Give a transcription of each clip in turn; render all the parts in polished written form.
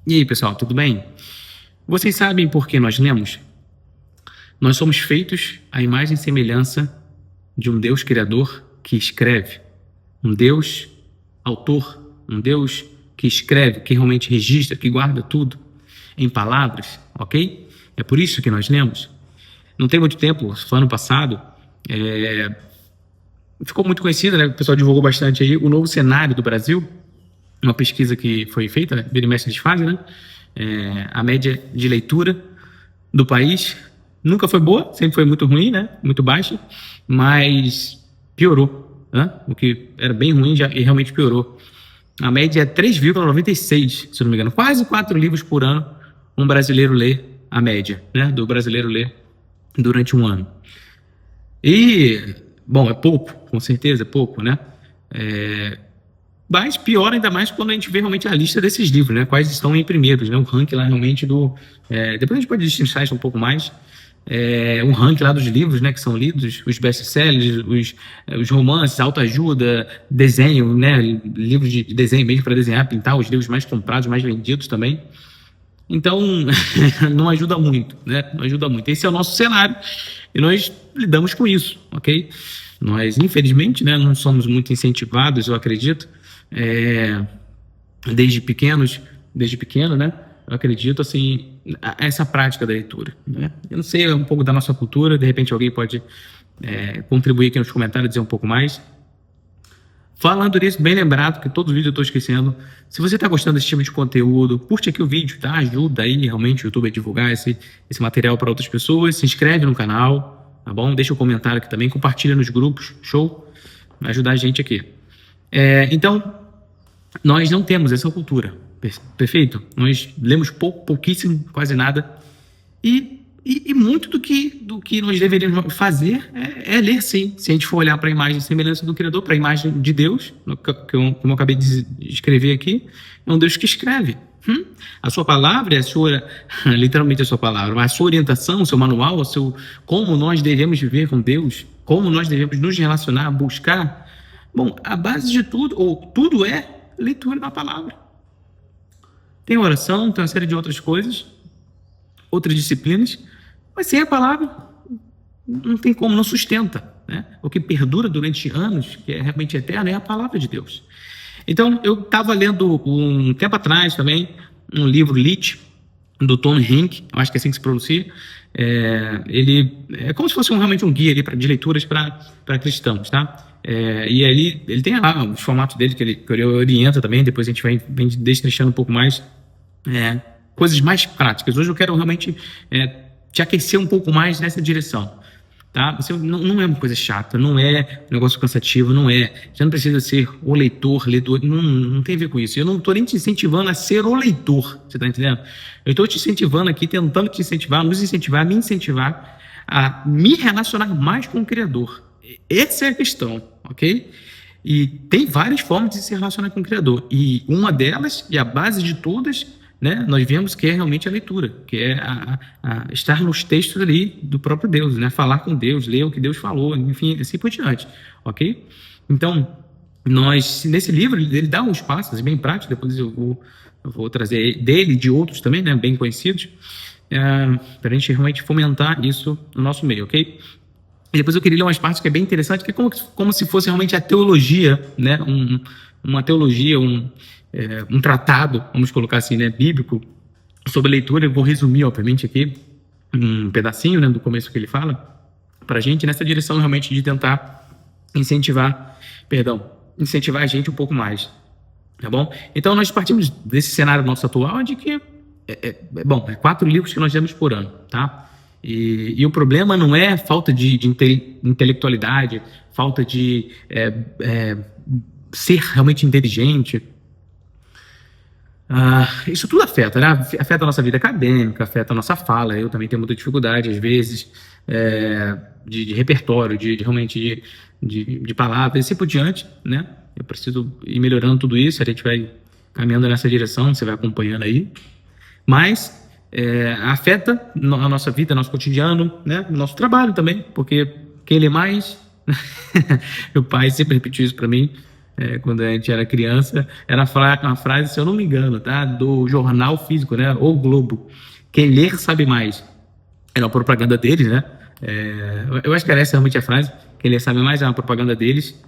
E aí, pessoal, tudo bem? Vocês sabem por que nós lemos? Nós somos feitos à imagem e semelhança de um Deus criador que escreve, um Deus autor, um Deus que escreve, que realmente registra, que guarda tudo em palavras, ok? É por isso que nós lemos. Não tem muito tempo, foi ano passado, ficou muito conhecido, né? O pessoal divulgou bastante aí o novo cenário do Brasil, uma pesquisa que foi feita, né? Vira e mexe eles fazem, né? A média de leitura do país nunca foi boa, sempre foi muito ruim, né? Muito baixa, mas piorou, né? O que era bem ruim já e realmente piorou. A média é 3,96, se não me engano, quase 4 livros por ano um brasileiro lê, a média, né? Do brasileiro lê durante um ano. E, bom, é pouco, com certeza é pouco, né? Mas pior ainda mais quando a gente vê realmente a lista desses livros, né? Quais estão em primeiros, né? O ranking lá realmente do. Depois a gente pode destrinchar isso um pouco mais. Um ranking lá dos livros, né? Que são lidos, os best-sellers, os romances, autoajuda, desenho, né? Livros de desenho mesmo para desenhar, pintar, os livros mais comprados, mais vendidos também. Então, não ajuda muito, né? Não ajuda muito. Esse é o nosso cenário e nós lidamos com isso, ok? Nós, infelizmente, né, não somos muito incentivados, eu acredito, é, desde pequenos, desde pequeno, né? Eu acredito, assim, essa prática da leitura, né? Eu não sei, é um pouco da nossa cultura, de repente alguém pode contribuir aqui nos comentários, dizer um pouco mais. Falando nisso, bem lembrado, que todo vídeo eu estou esquecendo. Se você está gostando desse tipo de conteúdo, curte aqui o vídeo, tá? Ajuda aí realmente o YouTube a divulgar esse material para outras pessoas. Se inscreve no canal, tá bom? Deixa um comentário aqui também, compartilha nos grupos, show? Vai ajudar a gente aqui. Então, nós não temos essa cultura, perfeito? Nós lemos pouco, pouquíssimo, quase nada. E muito do que nós deveríamos fazer é ler, sim. Se a gente for olhar para a imagem e semelhança do Criador, para a imagem de Deus, como eu acabei de escrever aqui, é um Deus que escreve. A sua palavra é a sua, literalmente a sua palavra, mas a sua orientação, o seu manual, como nós devemos viver com Deus, como nós devemos nos relacionar, buscar. Bom, a base de tudo, ou tudo é leitura da palavra. Tem oração, tem uma série de outras coisas, outras disciplinas, mas sem a palavra não tem como, não sustenta, né? O que perdura durante anos, que é realmente eterno, é a palavra de Deus. Então, eu estava lendo um tempo atrás também um livro Lit, do Tom Henk, eu acho que é assim que se pronuncia. Ele é como se fosse realmente um guia ali de leituras para cristãos, tá? E aí ele tem lá os formatos dele que ele orienta também, depois a gente vem destrinchando um pouco mais coisas mais práticas. Hoje eu quero realmente te aquecer um pouco mais nessa direção, tá? Você não é uma coisa chata, não é um negócio cansativo, não é. Você não precisa ser o leitor, não tem a ver com isso. Eu não estou nem te incentivando a ser o leitor, você está entendendo? Eu estou te incentivando aqui, tentando te incentivar, nos incentivar, me incentivar a me relacionar mais com o Criador. Essa é a questão, ok? E tem várias formas de se relacionar com o Criador. E uma delas, e a base de todas, né, nós vemos que é realmente a leitura, que é estar nos textos ali do próprio Deus, né, falar com Deus, ler o que Deus falou, enfim, assim por diante, ok? Então, nesse livro, ele dá uns passos bem práticos, depois eu vou trazer dele e de outros também, né, bem conhecidos, para a gente realmente fomentar isso no nosso meio, ok? E depois eu queria ler umas partes que é bem interessante, que é como se fosse realmente a teologia, né, uma teologia, um tratado, vamos colocar assim, né, bíblico, sobre leitura. Eu vou resumir, obviamente, aqui um pedacinho, né, do começo que ele fala, para a gente nessa direção realmente de tentar incentivar a gente um pouco mais, tá bom? Então nós partimos desse cenário nosso atual de que, bom, 4 livros que nós temos por ano, tá? E o problema não é falta de intelectualidade, falta de ser realmente inteligente. Isso tudo afeta, né? Afeta a nossa vida acadêmica, afeta a nossa fala. Eu também tenho muita dificuldade, às vezes, de repertório, realmente de palavras, e assim por diante, né? Eu preciso ir melhorando tudo isso, a gente vai caminhando nessa direção, você vai acompanhando aí. Mas afeta a nossa vida, nosso cotidiano, né? O nosso trabalho também, porque quem lê mais... Meu pai sempre repetiu isso para mim. quando a gente era criança, era uma frase, se eu não me engano, tá? Do jornal físico, né? O Globo. Quem ler sabe mais. Era uma propaganda deles, né? Eu acho que era essa realmente a frase. Quem ler sabe mais, é uma propaganda deles,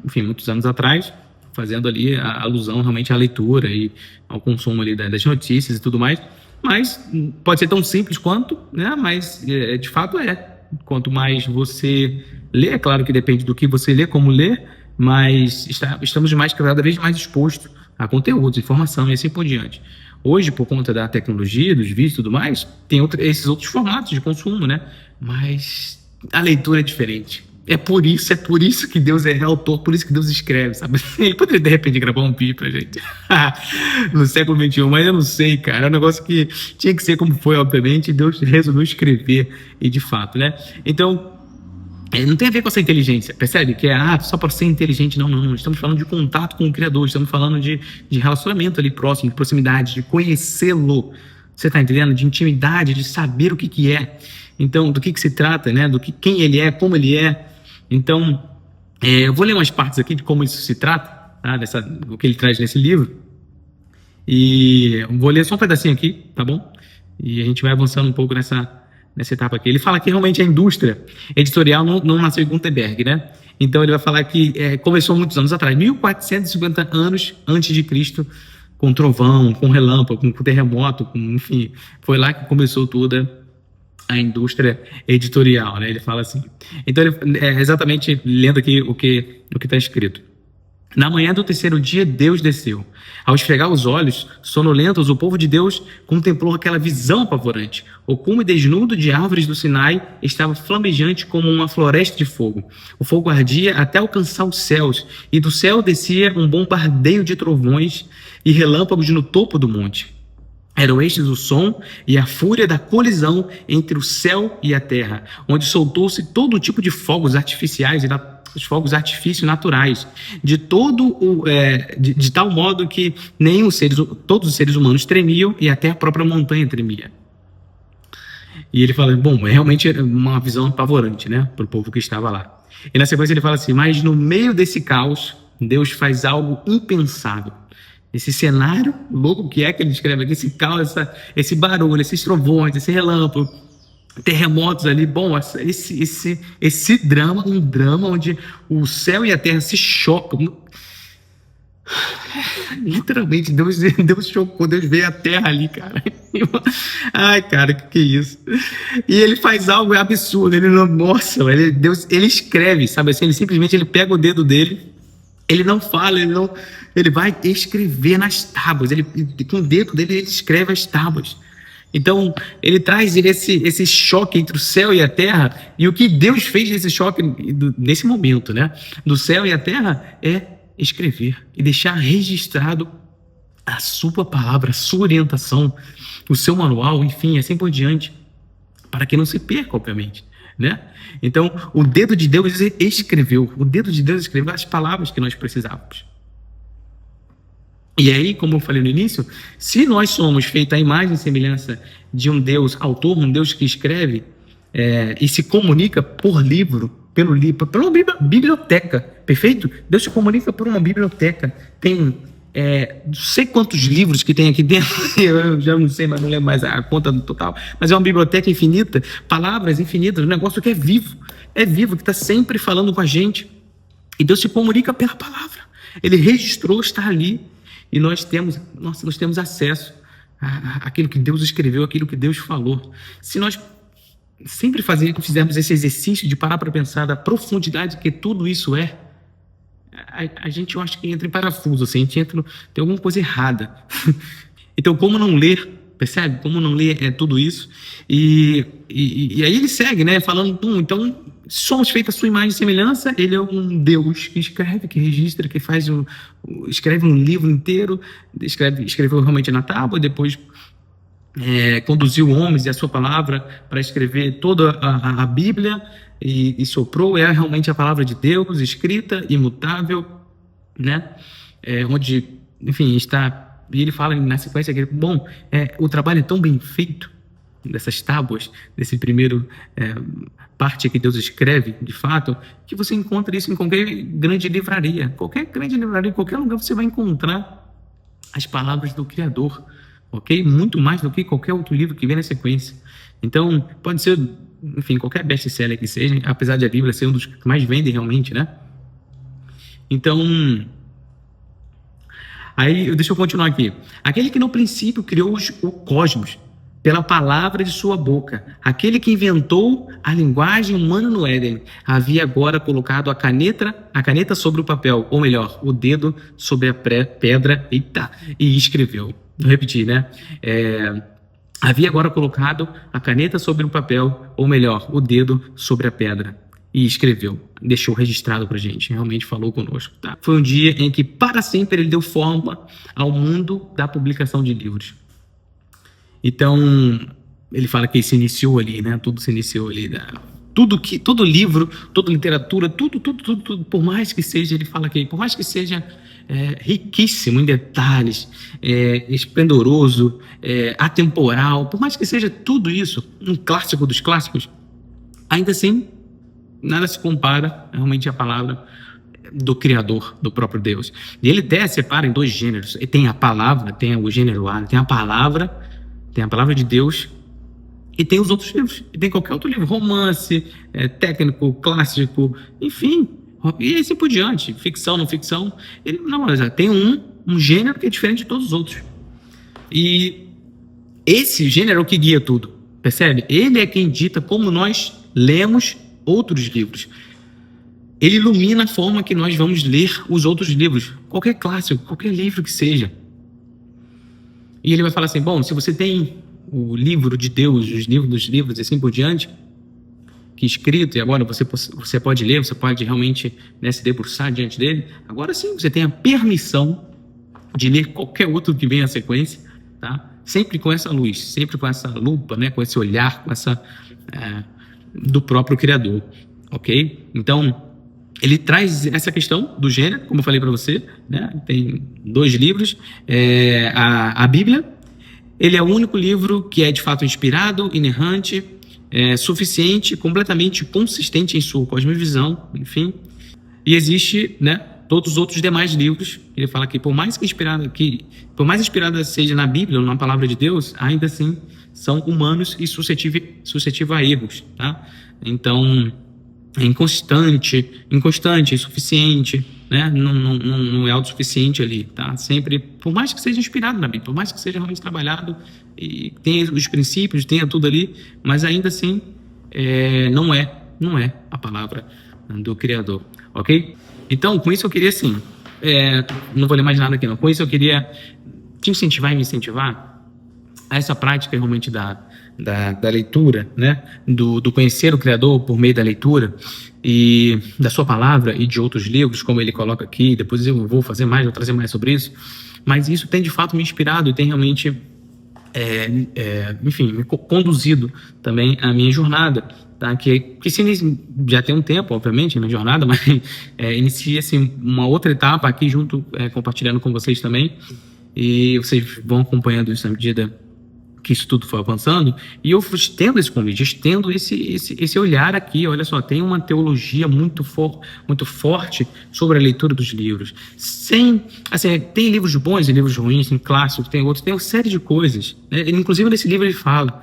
enfim, muitos anos atrás, fazendo ali a alusão realmente à leitura e ao consumo ali das notícias e tudo mais. Mas pode ser tão simples quanto, né? Mas de fato é. Quanto mais você lê, é claro que depende do que você lê, como lê, mas estamos cada vez mais expostos a conteúdos, informação e assim por diante. Hoje, por conta da tecnologia, dos vídeos e tudo mais, tem esses outros formatos de consumo, né? Mas a leitura é diferente. É por isso que Deus é autor, por isso que Deus escreve, sabe? Ele poderia, de repente, gravar um vídeo pra gente no século XXI, mas eu não sei, cara. É um negócio que tinha que ser como foi, obviamente, e Deus resolveu escrever, e de fato, né? Então, não tem a ver com essa inteligência, percebe? Que só para ser inteligente. Não, não, não. Estamos falando de contato com o Criador, estamos falando de relacionamento ali próximo, de proximidade, de conhecê-lo. Você está entendendo? De intimidade, de saber o que é. Então, do que se trata, né? Quem ele é, como ele é. Então, eu vou ler umas partes aqui de como isso se trata, tá? O que ele traz nesse livro. E vou ler só um pedacinho aqui, tá bom? E a gente vai avançando um pouco nessa etapa aqui. Ele fala que realmente a indústria editorial não nasceu em Gutenberg, né? Então ele vai falar que começou muitos anos atrás, 1450 anos antes de Cristo, com trovão, com relâmpago, com terremoto, enfim, foi lá que começou toda a indústria editorial, né? Ele fala assim. Então ele exatamente lendo aqui o que está escrito. Na manhã do terceiro dia, Deus desceu. Ao esfregar os olhos, sonolentos, o povo de Deus contemplou aquela visão apavorante. O cume desnudo de árvores do Sinai estava flamejante como uma floresta de fogo. O fogo ardia até alcançar os céus, e do céu descia um bombardeio de trovões e relâmpagos no topo do monte. Eram estes o som e a fúria da colisão entre o céu e a terra, onde soltou-se todo tipo de fogos artificiais os fogos de artifício naturais, de tal modo que todos os seres humanos tremiam e até a própria montanha tremia. E ele fala, bom, é realmente uma visão apavorante, né, para o povo que estava lá. E na sequência ele fala assim, mas no meio desse caos, Deus faz algo impensável. Esse cenário louco que ele descreve aqui, esse caos, esse barulho, esses trovões, esse relâmpago, terremotos ali, bom, esse drama, um drama onde o céu e a terra se chocam. Literalmente, Deus chocou, Deus veio a terra ali, cara. Ai, cara, que é isso? E ele faz algo absurdo, Deus, ele escreve, sabe assim, ele simplesmente pega o dedo dele, ele não fala, ele vai escrever nas tábuas, com o dedo dele ele escreve as tábuas. Então, ele traz esse choque entre o céu e a terra, e o que Deus fez nesse choque, nesse momento, né, do céu e a terra, é escrever e deixar registrado a sua palavra, a sua orientação, o seu manual, enfim, assim por diante, para que não se perca, obviamente, né? Então, o dedo de Deus escreveu as palavras que nós precisávamos. E aí, como eu falei no início, se nós somos feitos à imagem e semelhança de um Deus autor, um Deus que escreve e se comunica por livro, por uma biblioteca, perfeito? Deus se comunica por uma biblioteca. Tem não sei quantos livros que tem aqui dentro, eu já não sei, mas não lembro mais a conta total, mas é uma biblioteca infinita, palavras infinitas, um negócio que é vivo, que está sempre falando com a gente. E Deus se comunica pela palavra. Ele registrou, está ali. E nós temos acesso àquilo que Deus escreveu, àquilo que Deus falou. Se nós sempre fizermos esse exercício de parar para pensar da profundidade que tudo isso é, a gente, eu acho que entra em parafuso, assim, tem alguma coisa errada. Então, como não ler, percebe? Como não ler tudo isso? E aí ele segue, né, falando, então, somos feitos à sua imagem e semelhança. Ele é um Deus que escreve, que registra, que escreve um livro inteiro, escreveu realmente na tábua, depois conduziu homens e a sua palavra para escrever toda a Bíblia, e soprou, realmente a palavra de Deus, escrita, imutável, né? Onde, enfim, está. E ele fala na sequência que, o trabalho é tão bem feito, dessas tábuas, desse primeiro parte que Deus escreve, de fato, que você encontra isso em qualquer grande livraria. Qualquer grande livraria, qualquer lugar você vai encontrar as palavras do Criador, ok? Muito mais do que qualquer outro livro que vem na sequência. Então, pode ser, enfim, qualquer best-seller que seja, apesar de a Bíblia ser um dos que mais vendem realmente, né? Então, aí, deixa eu continuar aqui. Aquele que no princípio criou o cosmos pela palavra de sua boca, aquele que inventou a linguagem humana no Éden, havia agora colocado a caneta sobre o papel, ou melhor, o dedo sobre a pedra, e escreveu. Vou repetir, né? Havia agora colocado a caneta sobre o papel, ou melhor, o dedo sobre a pedra, e escreveu. Deixou registrado pra gente, realmente falou conosco. Tá? Foi um dia em que para sempre ele deu forma ao mundo da publicação de livros. Então, ele fala que se iniciou ali, né? Tudo se iniciou ali. Todo livro, toda literatura, tudo, por mais que seja, ele fala que por mais que seja riquíssimo em detalhes, esplendoroso, atemporal, por mais que seja tudo isso, um clássico dos clássicos, ainda assim, nada se compara realmente à palavra do Criador, do próprio Deus. E ele até separa em dois gêneros. E tem a palavra, tem o gênero A, tem a palavra de Deus, e tem os outros livros, e tem qualquer outro livro, romance, técnico, clássico, enfim, e assim por diante, ficção, não ficção. Ele, não, mas tem um gênero que é diferente de todos os outros. E esse gênero é o que guia tudo, percebe? Ele é quem dita como nós lemos outros livros. Ele ilumina a forma que nós vamos ler os outros livros, qualquer clássico, qualquer livro que seja. E ele vai falar assim, bom, se você tem o livro de Deus, os livros dos livros e assim por diante, que escrito, e agora você pode ler, você pode realmente, né, se debruçar diante dele, agora sim você tem a permissão de ler qualquer outro que venha à sequência, tá? Sempre com essa luz, sempre com essa lupa, né, com esse olhar, com essa do próprio Criador, ok? Então, ele traz essa questão do gênero, como eu falei para você, né? Tem dois livros, a Bíblia. Ele é o único livro que é de fato inspirado, inerrante, suficiente, completamente consistente em sua cosmovisão, enfim. E existe, né, todos os outros demais livros. Ele fala que por mais inspirada seja na Bíblia ou na palavra de Deus, ainda assim são humanos e suscetíveis a erros, tá? Então, é inconstante, insuficiente, né? Não é autossuficiente ali, tá? Sempre, por mais que seja inspirado na Bíblia, por mais que seja realmente trabalhado e tenha os princípios, tenha tudo ali, mas ainda assim não é a palavra do Criador, ok? Então, com isso eu queria assim, não vou ler mais nada aqui não, com isso eu queria te incentivar e me incentivar a essa prática realmente da leitura, né? Do conhecer o Criador por meio da leitura e da sua palavra e de outros livros, como ele coloca aqui. Depois eu vou trazer mais sobre isso, mas isso tem de fato me inspirado e tem realmente enfim, me conduzido também a minha jornada, tá? Que já tem um tempo, obviamente, a minha jornada, mas inicia assim, uma outra etapa aqui junto, compartilhando com vocês também, e vocês vão acompanhando isso à medida que isso tudo foi avançando, e eu estendo esse convite, estendo esse olhar aqui. Olha só, tem uma teologia muito forte sobre a leitura dos livros. Tem livros bons e livros ruins, tem clássicos, tem outros, tem uma série de coisas, né? Inclusive nesse livro ele fala,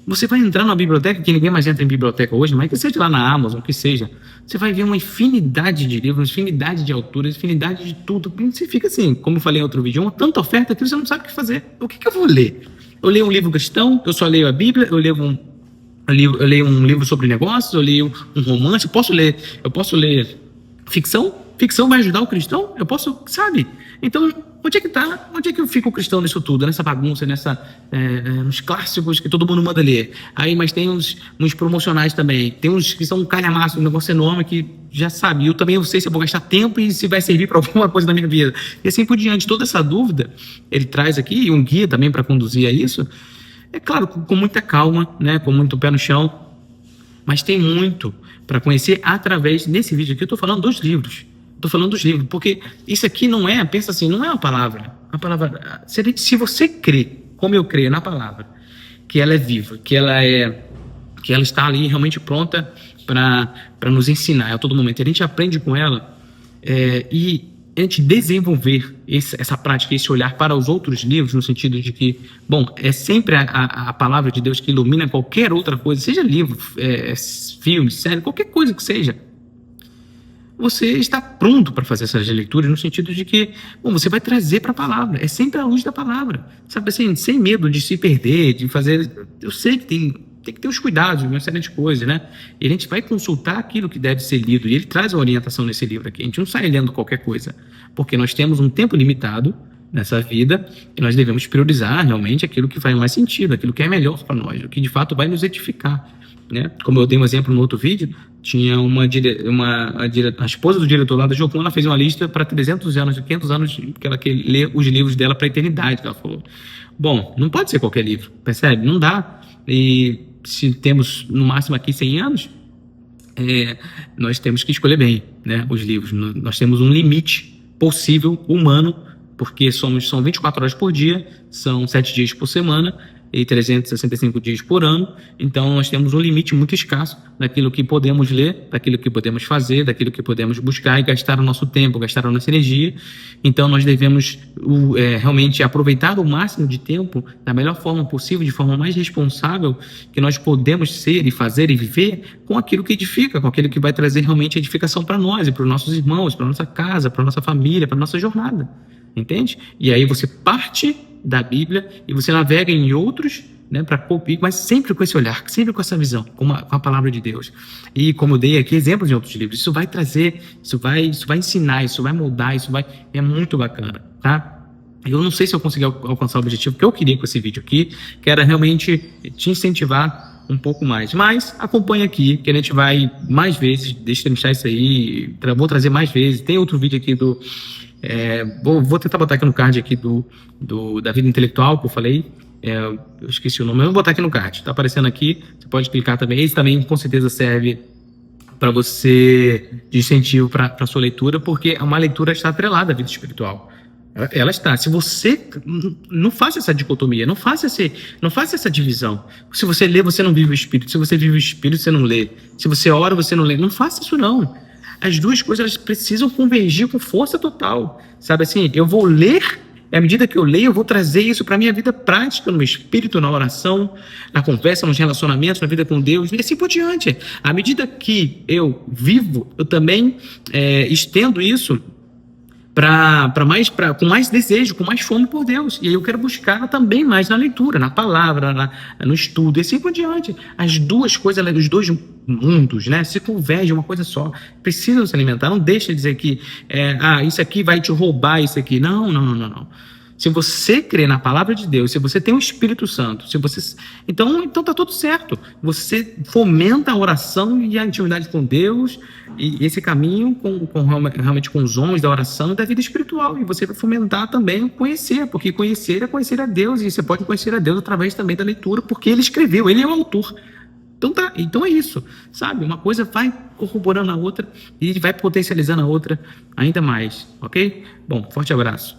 você vai entrar numa biblioteca, que ninguém mais entra em biblioteca hoje, mas que seja lá na Amazon, que seja, você vai ver uma infinidade de livros, infinidade de autores, infinidade de tudo. Você fica assim, como eu falei em outro vídeo, uma tanta oferta que você não sabe o que fazer. O que eu vou ler? Eu leio um livro cristão, eu só leio a Bíblia, eu leio um livro sobre negócios, eu leio um romance, eu posso ler ficção? Ficção vai ajudar o cristão? Eu posso, sabe? Então, onde é que eu fico cristão nisso tudo, nessa bagunça, nos clássicos que todo mundo manda ler? Aí, mas tem uns promocionais também, tem uns que são um calhamaço, um negócio enorme que já sabe, eu também não sei se eu vou gastar tempo e se vai servir para alguma coisa na minha vida. E assim por diante, toda essa dúvida ele traz aqui, e um guia também para conduzir a isso, é claro, com muita calma, né, com muito pé no chão, mas tem muito para conhecer através, nesse vídeo aqui eu estou falando dos livros. Porque isso aqui não é, pensa assim, não é uma palavra. A palavra, se você crê, como eu creio na palavra, que ela é viva, que ela está ali realmente pronta para nos ensinar a todo momento. A gente aprende com ela e a gente desenvolver essa prática, esse olhar para os outros livros, no sentido de que, bom, é sempre a palavra de Deus que ilumina qualquer outra coisa, seja livro, filme, série, qualquer coisa que seja. Você está pronto para fazer essas leituras, no sentido de que, bom, você vai trazer para a palavra, é sempre a luz da palavra, sabe assim, sem medo de se perder, de fazer. Eu sei que tem que ter os cuidados, uma série de coisas, né? E a gente vai consultar aquilo que deve ser lido, e ele traz a orientação nesse livro aqui. A gente não sai lendo qualquer coisa, porque nós temos um tempo limitado nessa vida e nós devemos priorizar realmente aquilo que faz mais sentido, aquilo que é melhor para nós, o que de fato vai nos edificar. Né? Como eu dei um exemplo no outro vídeo, tinha a esposa do diretor lá da Jocum, ela fez uma lista para 300 anos, 500 anos que ela quer ler os livros dela para a eternidade, que ela falou. Bom, não pode ser qualquer livro, percebe? Não dá. E se temos no máximo aqui 100 anos, nós temos que escolher bem, né, os livros. Nós temos um limite possível humano, porque são 24 horas por dia, são 7 dias por semana e 365 dias por ano. Então nós temos um limite muito escasso daquilo que podemos ler, daquilo que podemos fazer, daquilo que podemos buscar e gastar o nosso tempo, gastar a nossa energia. Então nós devemos realmente aproveitar o máximo de tempo da melhor forma possível, de forma mais responsável que nós podemos ser e fazer e viver com aquilo que edifica, com aquilo que vai trazer realmente edificação para nós e para os nossos irmãos, para a nossa casa, para a nossa família, para a nossa jornada. Entende? E aí você parte da Bíblia e você navega em outros, né, para copiar, mas sempre com esse olhar, sempre com essa visão, com a palavra de Deus. E como eu dei aqui exemplos em outros livros, isso vai trazer, isso vai ensinar, isso vai moldar, é muito bacana, tá? Eu não sei se eu consegui alcançar o objetivo que eu queria com esse vídeo aqui, que era realmente te incentivar um pouco mais. Mas acompanha aqui, que a gente vai mais vezes destrinchar isso aí, vou trazer mais vezes. Tem outro vídeo aqui vou tentar botar aqui no card aqui da vida intelectual que eu falei. Eu esqueci o nome, eu vou botar aqui no card. Está aparecendo aqui, você pode clicar também. Esse também com certeza serve para você de incentivo para a sua leitura, porque uma leitura está atrelada à vida espiritual. Ela está. Se você não faça essa dicotomia, não faça essa divisão. Se você lê, você não vive o Espírito. Se você vive o Espírito, você não lê. Se você ora, você não lê. Não faça isso, não. As duas coisas elas precisam convergir com força total. Sabe assim, eu vou ler, e à medida que eu leio, eu vou trazer isso para a minha vida prática, no meu espírito, na oração, na conversa, nos relacionamentos, na vida com Deus, e assim por diante. À medida que eu vivo, eu também estendo isso com mais desejo, com mais fome por Deus. E aí eu quero buscar também mais na leitura, na palavra, no estudo, e assim por diante. As duas coisas, os dois mundos, né, se convergem uma coisa só. Precisam se alimentar. Não deixa de dizer que isso aqui vai te roubar isso aqui. Não. Se você crê na palavra de Deus, se você tem o Espírito Santo, então tá tudo certo. Você fomenta a oração e a intimidade com Deus e esse caminho realmente com os homens da oração e da vida espiritual. E você vai fomentar também o conhecer, porque conhecer é conhecer a Deus, e você pode conhecer a Deus através também da leitura, porque ele escreveu, ele é o autor. Então é isso, sabe? Uma coisa vai corroborando a outra e vai potencializando a outra ainda mais, ok? Bom, forte abraço.